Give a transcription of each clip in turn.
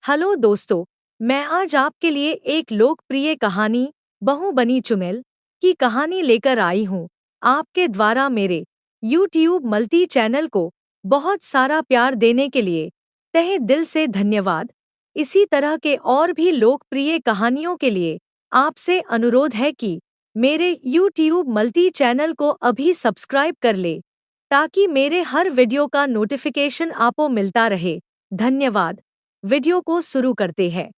Hello दोस्तों, मैं आज आपके लिए एक लोकप्रिय कहानी बहू बनी चुड़ैल की कहानी लेकर आई हूँ। आपके द्वारा मेरे YouTube मल्टी चैनल को बहुत सारा प्यार देने के लिए तहे दिल से धन्यवाद। इसी तरह के और भी लोकप्रिय कहानियों के लिए आपसे अनुरोध है कि मेरे YouTube मल्टी चैनल को अभी सब्सक्राइब कर ले ताकि मेरे हर वीडियो का नोटिफिकेशन आपको मिलता रहे। धन्यवाद। वीडियो को शुरू करते हैं।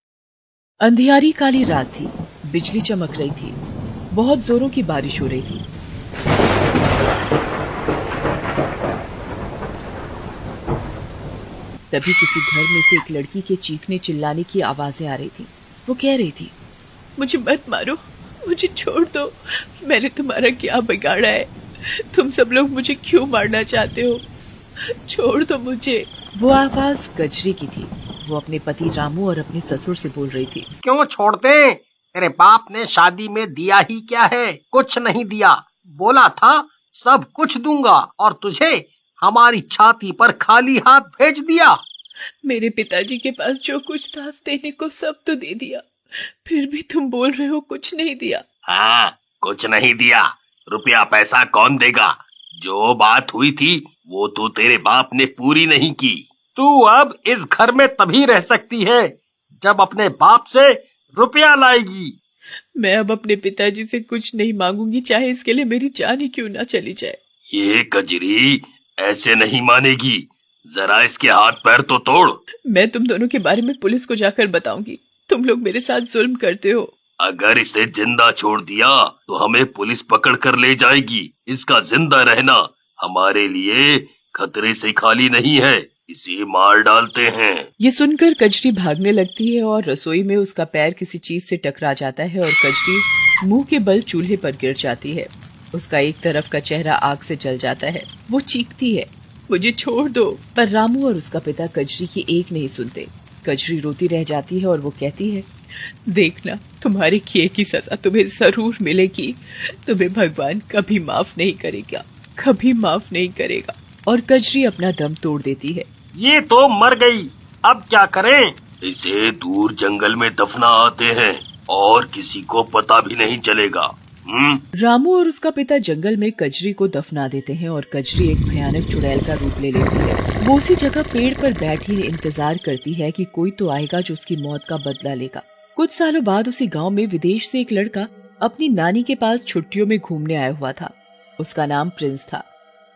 अंधियारी काली रात थी। बिजली चमक रही थी। बहुत जोरों की बारिश हो रही थी। तभी किसी घर में से एक लड़की के चीखने चिल्लाने की आवाजें आ रही थी। वो कह रही थी, मुझे मत मारो, मुझे छोड़ दो। मैंने तुम्हारा क्या बिगाड़ा है? तुम सब लोग मुझे क्यों मारना चाहते हो? छोड़ दो मुझे। वो आवाज कजरी की थी। वो अपने पति रामू और अपने ससुर से बोल रही थी। क्यों छोड़ते? तेरे बाप ने शादी में दिया ही क्या है? कुछ नहीं दिया। बोला था सब कुछ दूंगा और तुझे हमारी छाती पर खाली हाथ भेज दिया। मेरे पिताजी के पास जो कुछ था देने को सब तो दे दिया, फिर भी तुम बोल रहे हो कुछ नहीं दिया। हाँ, कुछ नहीं दिया। रुपया पैसा कौन देगा? जो बात हुई थी वो तो तेरे बाप ने पूरी नहीं की। तू अब इस घर में तभी रह सकती है जब अपने बाप से रुपया लाएगी। मैं अब अपने पिताजी से कुछ नहीं मांगूंगी, चाहे इसके लिए मेरी जान ही क्यों ना चली जाए। ये कजरी ऐसे नहीं मानेगी। जरा इसके हाथ पैर तो तोड़। मैं तुम दोनों के बारे में पुलिस को जाकर बताऊंगी। तुम लोग मेरे साथ जुल्म करते हो। अगर इसे जिंदा छोड़ दिया तो हमें पुलिस पकड़ कर ले जाएगी। इसका जिंदा रहना हमारे लिए खतरे से खाली नहीं है। इसे मार डालते हैं। ये सुनकर कजरी भागने लगती है और रसोई में उसका पैर किसी चीज से टकरा जाता है और कजरी मुंह के बल चूल्हे पर गिर जाती है। उसका एक तरफ का चेहरा आग से जल जाता है। वो चीखती है, मुझे छोड़ दो। पर रामू और उसका पिता कजरी की एक नहीं सुनते। कजरी रोती रह जाती है और वो कहती है, देखना, तुम्हारे किए की सजा तुम्हें जरूर मिलेगी। तुम्हें भगवान कभी माफ नहीं करेगा, कभी माफ नहीं करेगा। और कजरी अपना दम तोड़ देती है। ये तो मर गई, अब क्या करें? इसे दूर जंगल में दफना आते हैं और किसी को पता भी नहीं चलेगा। रामू और उसका पिता जंगल में कजरी को दफना देते हैं और कजरी एक भयानक चुड़ैल का रूप ले लेती है। वो उसी जगह पेड़ पर बैठी इंतजार करती है कि कोई तो आएगा जो उसकी मौत का बदला लेगा। कुछ सालों बाद उसी गांव में विदेश से एक लड़का अपनी नानी के पास छुट्टियों में घूमने आया हुआ था। उसका नाम प्रिंस था।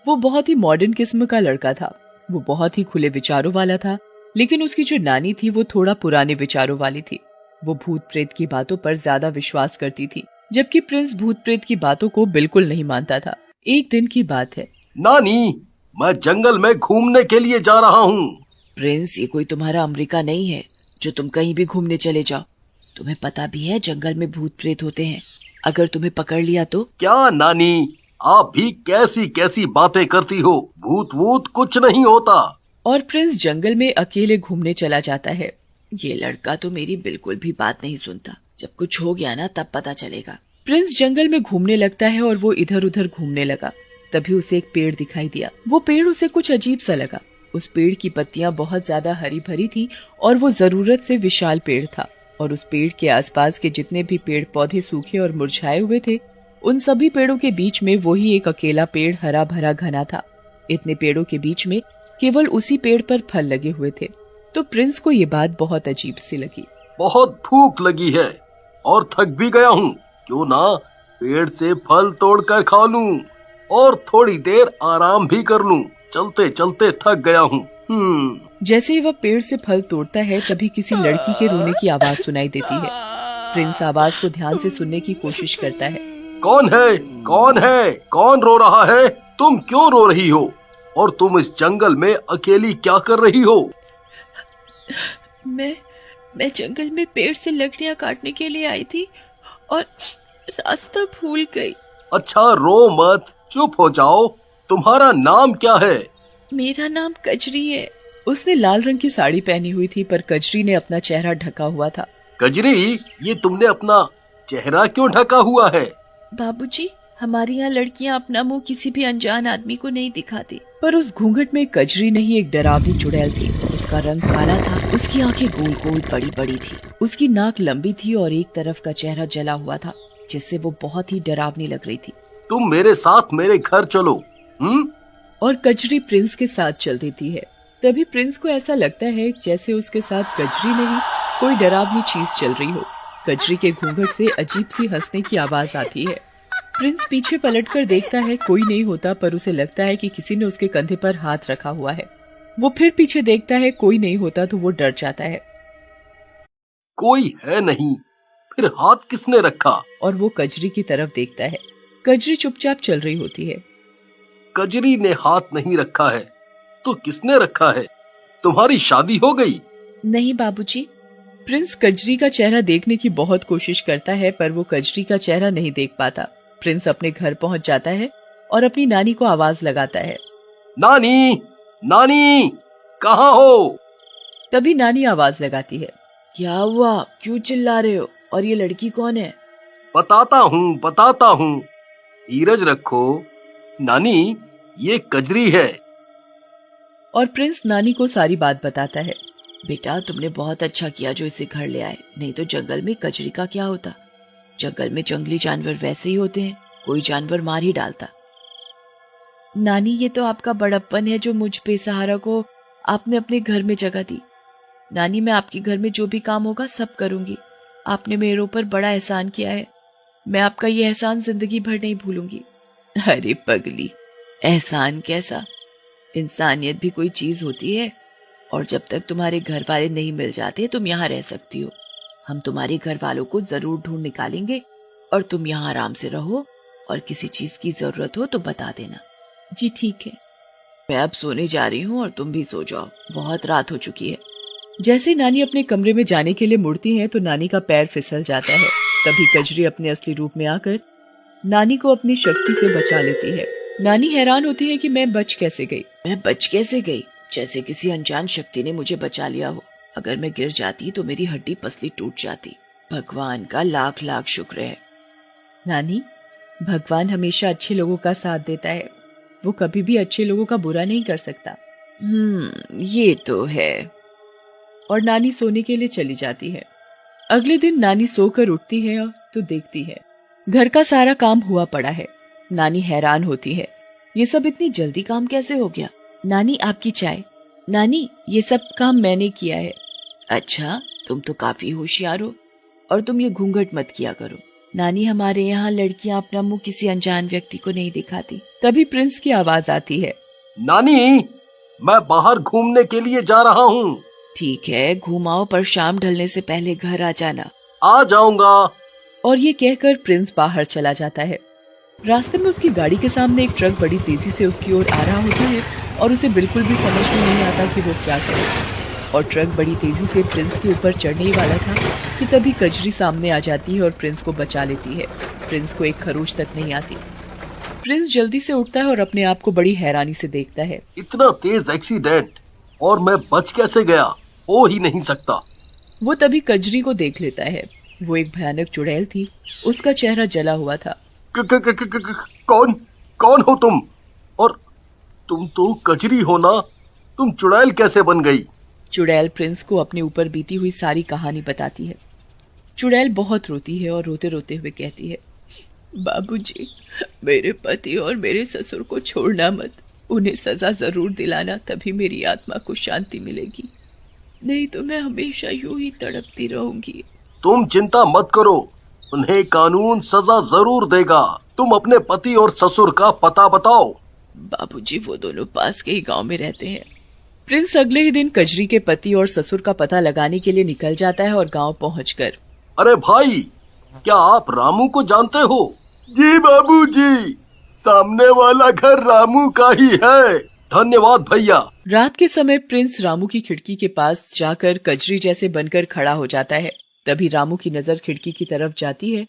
वो बहुत ही मॉडर्न किस्म का लड़का था। वो बहुत ही खुले विचारों वाला था, लेकिन उसकी जो नानी थी वो थोड़ा पुराने विचारों वाली थी। वो भूत प्रेत की बातों पर ज्यादा विश्वास करती थी, जबकि प्रिंस भूत प्रेत की बातों को बिल्कुल नहीं मानता था। एक दिन की बात है। नानी, मैं जंगल में घूमने के लिए जा रहा हूँ। प्रिंस, ये कोई तुम्हारा अमेरिका नहीं है जो तुम कहीं भी घूमने चले जाओ। तुम्हें पता भी है जंगल में भूत प्रेत होते हैं। अगर तुम्हें पकड़ लिया तो? क्या नानी, आप भी कैसी कैसी बातें करती हो? भूत वूत कुछ नहीं होता। और प्रिंस जंगल में अकेले घूमने चला जाता है। ये लड़का तो मेरी बिल्कुल भी बात नहीं सुनता। जब कुछ हो गया ना तब पता चलेगा। प्रिंस जंगल में घूमने लगता है और वो इधर उधर घूमने लगा। तभी उसे एक पेड़ दिखाई दिया। वो पेड़ उसे कुछ अजीब सा लगा। उस पेड़ की पत्तियां बहुत ज्यादा हरी भरी थी और वो जरूरत से विशाल पेड़ था। और उस पेड़ के आसपास के जितने भी पेड़ पौधे सूखे और मुरझाए हुए थे, उन सभी पेड़ों के बीच में वही एक अकेला पेड़ हरा भरा घना था। इतने पेड़ों के बीच में केवल उसी पेड़ पर फल लगे हुए थे। तो प्रिंस को ये बात बहुत अजीब सी लगी। बहुत भूख लगी है और थक भी गया हूँ। क्यों ना पेड़ से फल तोड़कर खा लूं और थोड़ी देर आराम भी कर लूं। चलते चलते थक गया हूँ। जैसे ही वह पेड़ से फल तोड़ता है तभी किसी लड़की के रोने की आवाज सुनाई देती है। प्रिंस आवाज को ध्यान से सुनने की कोशिश करता है। कौन है? कौन है? कौन रो रहा है? तुम क्यों रो रही हो? और तुम इस जंगल में अकेली क्या कर रही हो? मैं जंगल में पेड़ से लकड़ियां काटने के लिए आई थी और रास्ता भूल गई। अच्छा, रो मत, चुप हो जाओ। तुम्हारा नाम क्या है? मेरा नाम कजरी है। उसने लाल रंग की साड़ी पहनी हुई थी, पर कजरी ने अपना चेहरा ढका हुआ था। कजरी, ये तुमने अपना चेहरा क्यों ढका हुआ है? बाबूजी, हमारे यहाँ लड़कियाँ अपना मुंह किसी भी अनजान आदमी को नहीं दिखाती। पर उस घूंघट में कजरी नहीं एक डरावनी चुड़ैल थी। उसका रंग काला था, उसकी आंखें गोल गोल बड़ी बड़ी थी, उसकी नाक लंबी थी और एक तरफ का चेहरा जला हुआ था, जिससे वो बहुत ही डरावनी लग रही थी। तुम मेरे साथ मेरे घर चलो। और कजरी प्रिंस के साथ चल देती है। तभी प्रिंस को ऐसा लगता है जैसे उसके साथ कजरी नहीं, कोई डरावनी चीज चल रही हो। कजरी के घूंघट से अजीब सी हंसने की आवाज आती है। प्रिंस पीछे पलटकर देखता है, कोई नहीं होता, पर उसे लगता है कि किसी ने उसके कंधे पर हाथ रखा हुआ है। वो फिर पीछे देखता है, कोई नहीं होता, तो वो डर जाता है। कोई है नहीं, फिर हाथ किसने रखा? और वो कजरी की तरफ देखता है। कजरी चुपचाप चल रही होती है। कजरी ने हाथ नहीं रखा है, तो किसने रखा है? तुम्हारी शादी हो गई? नहीं बाबूजी। प्रिंस कजरी का चेहरा देखने की बहुत कोशिश करता है, पर वो कजरी का चेहरा नहीं देख पाता। प्रिंस अपने घर पहुंच जाता है और अपनी नानी को आवाज लगाता है, नानी, नानी, कहाँ हो? तभी नानी आवाज लगाती है, क्या हुआ, क्यों चिल्ला रहे हो, और ये लड़की कौन है? बताता हूँ, धीरज रखो। नानी, ये कजरी है। और प्रिंस नानी को सारी बात बताता है। बेटा, तुमने बहुत अच्छा किया जो इसे घर ले आए, नहीं तो जंगल में कजरी का क्या होता। जंगल में जंगली जानवर वैसे ही होते हैं, कोई जानवर मार ही डालता। नानी, ये तो आपका बड़प्पन है जो मुझ बेसहारा को आपने अपने घर में जगह दी। नानी, मैं आपके घर में जो भी काम होगा सब करूंगी। आपने मेरे ऊपर बड़ा एहसान किया है, मैं आपका ये एहसान जिंदगी भर नहीं भूलूंगी। अरे पगली, एहसान कैसा, इंसानियत भी कोई चीज होती है, और जब तक तुम्हारे घर वाले नहीं मिल जाते तुम यहाँ रह सकती हो। हम तुम्हारे घर वालों को जरूर ढूंढ निकालेंगे और तुम यहाँ आराम से रहो, और किसी चीज की जरूरत हो तो बता देना। जी ठीक है, मैं अब सोने जा रही हूँ और तुम भी सो जाओ, बहुत रात हो चुकी है। जैसे नानी अपने कमरे में जाने के लिए मुड़ती है तो नानी का पैर फिसल जाता है। तभी कजरी अपने असली रूप में आकर नानी को अपनी शक्ति से बचा लेती है। नानी हैरान होती है कि मैं बच कैसे गई। मैं बच कैसे गई? जैसे किसी अनजान शक्ति ने मुझे बचा लिया हो। अगर मैं गिर जाती तो मेरी हड्डी पसली टूट जाती। भगवान का लाख लाख शुक्र है। नानी, भगवान हमेशा अच्छे लोगों का साथ देता है, वो कभी भी अच्छे लोगों का बुरा नहीं कर सकता। ये तो है। और नानी सोने के लिए चली जाती है। अगले दिन नानी सोकर उठती है तो देखती है घर का सारा काम हुआ पड़ा है। नानी हैरान होती है, ये सब इतनी जल्दी काम कैसे हो गया? नानी, आपकी चाय। नानी, ये सब काम मैंने किया है। अच्छा, तुम तो काफी होशियार हो, और तुम ये घूंघट मत किया करो। नानी, हमारे यहाँ लड़कियां अपना मुंह किसी अनजान व्यक्ति को नहीं दिखाती। तभी प्रिंस की आवाज आती है, नानी, मैं बाहर घूमने के लिए जा रहा हूँ। ठीक है, घुमाओ, पर शाम ढलने से पहले घर आ जाना। आ जाऊंगा। और ये कहकर प्रिंस बाहर चला जाता है। रास्ते में उसकी गाड़ी के सामने एक ट्रक बड़ी तेजी से उसकी ओर आ रहा होता है और उसे बिल्कुल भी समझ में नहीं आता कि वो क्या करे। और ट्रक बड़ी तेजी से प्रिंस के ऊपर चढ़ने ही वाला था कि तभी कजरी सामने आ जाती है और प्रिंस को बचा लेती है। प्रिंस को एक खरोच तक नहीं आती। प्रिंस जल्दी से उठता है और अपने आप को बड़ी हैरानी से देखता है। इतना तेज एक्सीडेंट, और मैं बच कैसे गया? हो ही नहीं सकता। वो तभी कजरी को देख लेता है। वो एक भयानक चुड़ैल थी, उसका चेहरा जला हुआ था। कौन हो तुम? और तुम तो कजरी हो ना? तुम चुड़ैल कैसे बन गई? चुड़ैल प्रिंस को अपने ऊपर बीती हुई सारी कहानी बताती है। चुड़ैल बहुत रोती है और रोते रोते हुए कहती है, बाबूजी, मेरे पति और मेरे ससुर को छोड़ना मत। उन्हें सजा जरूर दिलाना, तभी मेरी आत्मा को शांति मिलेगी, नहीं तो मैं हमेशा यूं ही तड़पती रहूंगी। तुम चिंता मत करो, उन्हें कानून सजा जरूर देगा। तुम अपने पति और ससुर का पता बताओ। बाबूजी, वो दोनों पास के ही गांव में रहते हैं। प्रिंस अगले ही दिन कजरी के पति और ससुर का पता लगाने के लिए निकल जाता है और गांव पहुंचकर, अरे भाई, क्या आप रामू को जानते हो? जी बाबूजी, सामने वाला घर रामू का ही है। धन्यवाद भैया। रात के समय प्रिंस रामू की खिड़की के पास जाकर कजरी जैसे बनकर खड़ा हो जाता है। तभी रामू की नजर खिड़की की तरफ जाती है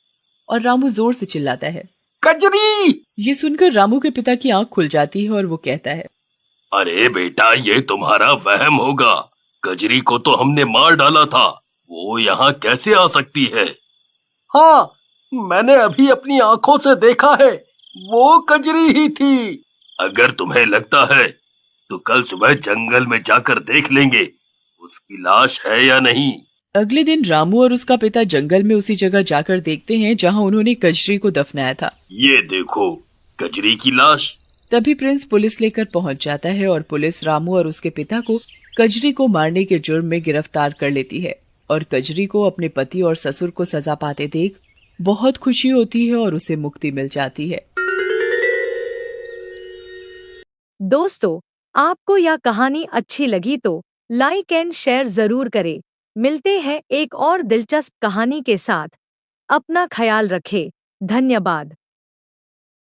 और रामू जोर से चिल्लाता है, कजरी! ये सुनकर रामू के पिता की आंख खुल जाती है और वो कहता है, अरे बेटा, ये तुम्हारा वहम होगा। कजरी को तो हमने मार डाला था, वो यहाँ कैसे आ सकती है? हाँ, मैंने अभी अपनी आंखों से देखा है, वो कजरी ही थी। अगर तुम्हें लगता है तो कल सुबह जंगल में जाकर देख लेंगे। उसकी लाश है या नहीं? अगले दिन रामू और उसका पिता जंगल में उसी जगह जाकर देखते हैं जहां उन्होंने कजरी को दफनाया था। ये देखो, कजरी की लाश। तभी प्रिंस पुलिस लेकर पहुंच जाता है और पुलिस रामू और उसके पिता को कजरी को मारने के जुर्म में गिरफ्तार कर लेती है और कजरी को अपने पति और ससुर को सजा पाते देख बहुत खुशी होती है और उसे मुक्ति मिल जाती है। दोस्तों, आपको यह कहानी अच्छी लगी तो लाइक एंड शेयर जरूर करें। मिलते हैं एक और दिलचस्प कहानी के साथ। अपना ख्याल रखें। धन्यवाद।